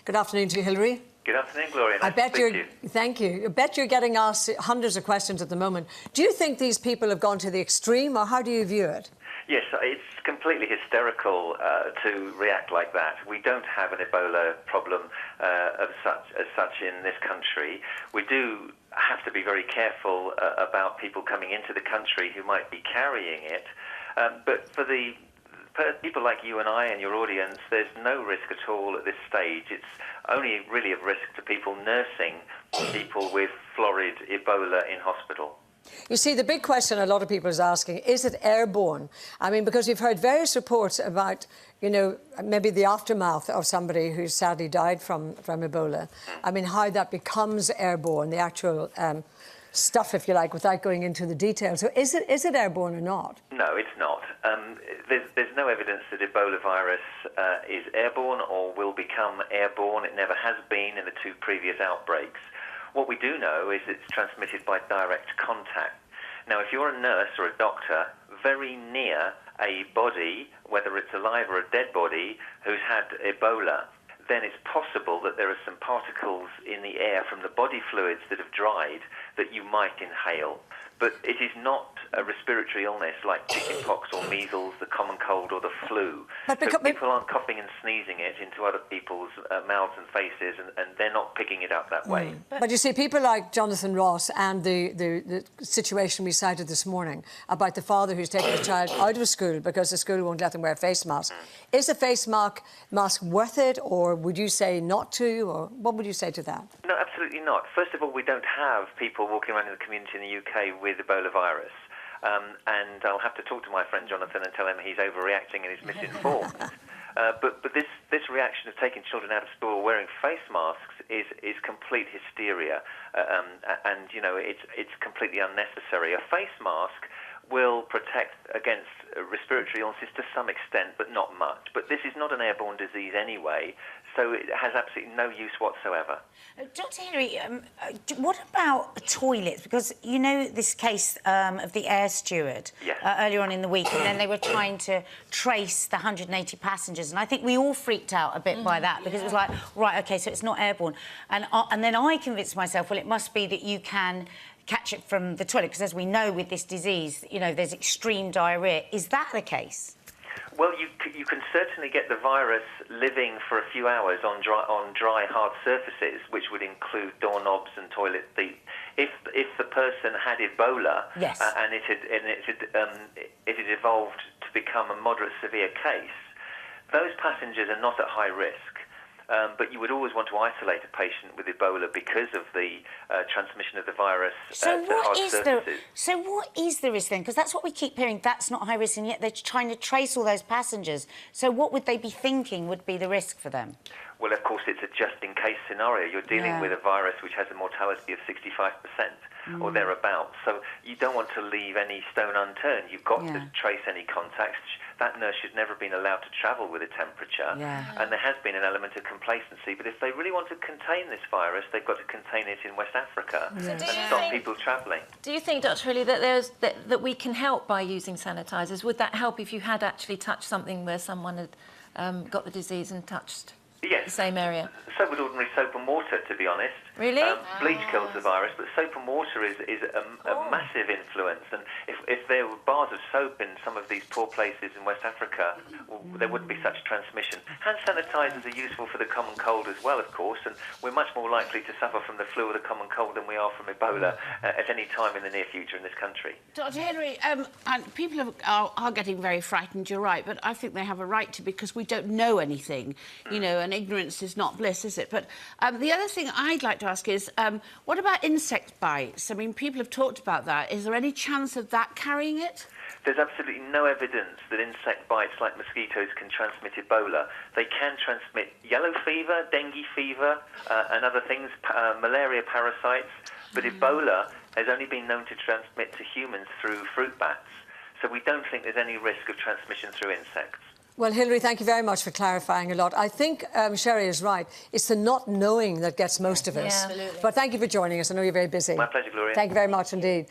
Good afternoon to you, Hilary. Good afternoon, Gloria. Nice to speak to you. Thank you. I bet you're getting asked hundreds of questions at the moment. Do you think these people have gone to the extreme, or how do you view it? Yes, it's completely hysterical to react like that. We don't have an Ebola problem as such in this country. We do have to be very careful about people coming into the country who might be carrying it. But for the people like you and I and your audience, there's no risk at all at this stage. It's only really of risk to people nursing people with florid Ebola in hospital. You see, the big question a lot of people is asking, is it airborne? I mean, because we've heard various reports about, you know, maybe the aftermath of somebody who sadly died from Ebola. I mean, how that becomes airborne, the actual stuff, if you like, without going into the details. So is it airborne or not? No, it's not. There's no evidence that Ebola virus is airborne or will become airborne. It never has been in the two previous outbreaks. What we do know is it's transmitted by direct contact. Now, if you're a nurse or a doctor very near a body, whether it's alive or a dead body, who's had Ebola, then it's possible that there are some particles in the air from the body fluids that have dried that you might inhale. But it is not a respiratory illness like chickenpox or measles, the common cold or the flu. So people aren't coughing and sneezing it into other people's mouths and faces, and they're not picking it up that way. But you see, people like Jonathan Ross and the situation we cited this morning about the father who's taking his child out of school because the school won't let them wear a face mask. Is a face mask worth it, or would you say not to, or what would you say to that? No, absolutely not. First of all, we don't have people walking around in the community in the UK with Ebola virus. And I'll have to talk to my friend Jonathan and tell him he's overreacting and he's misinformed. But this reaction of taking children out of school wearing face masks is complete hysteria. And, you know, it's completely unnecessary. A face mask will protect against respiratory illnesses to some extent, but not much. But this is not an airborne disease anyway, so it has absolutely no use whatsoever. Dr. Hilary, what about toilets? Because you know this case of the air steward earlier on in the week, and then they were trying to trace the 180 passengers, and I think we all freaked out a bit by that, because it was like, right, OK, so it's not airborne. And then I convinced myself, well, it must be that you can catch it from the toilet, because as we know with this disease, you know, there's extreme diarrhoea. Is that the case? Well, you can certainly get the virus living for a few hours on dry, hard surfaces, which would include doorknobs and toilet seats. If the person had Ebola and it had evolved to become a moderate severe case, those passengers are not at high risk. But you would always want to isolate a patient with Ebola because of the transmission of the virus to hard surfaces. So what is the risk then? Because that's what we keep hearing, that's not high risk, and yet they're trying to trace all those passengers. So what would they be thinking would be the risk for them? Well, of course, it's a just-in-case scenario. You're dealing with a virus which has a mortality of 65% or thereabouts. So you don't want to leave any stone unturned. You've got to trace any contacts. That nurse should never have been allowed to travel with a temperature. And there has been an element of complacency. But if they really want to contain this virus, they've got to contain it in West Africa and stop people travelling. Do you think, Dr. Hilary, that that we can help by using sanitisers? Would that help if you had actually touched something where someone had got the disease and touched the same area? So would ordinary soap and water, to be honest. Really? Bleach kills the virus, but soap and water is a massive influence. And if there were bars of soap in some of these poor places in West Africa, well, there wouldn't be such transmission. Hand sanitisers are useful for the common cold as well, of course, and we're much more likely to suffer from the flu or the common cold than we are from Ebola at any time in the near future in this country. Dr. Hilary, and people are getting very frightened, you're right, but I think they have a right to, because we don't know anything, you know, and ignorance is not bliss, is it? But the other thing I'd like to ask is, what about insect bites? I mean, people have talked about that. Is there any chance of that carrying it? There's absolutely no evidence that insect bites like mosquitoes can transmit Ebola. They can transmit yellow fever, dengue fever, and other things, malaria parasites, but Ebola has only been known to transmit to humans through fruit bats. So we don't think there's any risk of transmission through insects. Well, Hilary, thank you very much for clarifying a lot. I think Sherry is right. It's the not knowing that gets most of us. Absolutely. But thank you for joining us. I know you're very busy. My pleasure, Gloria. Thank you very much indeed.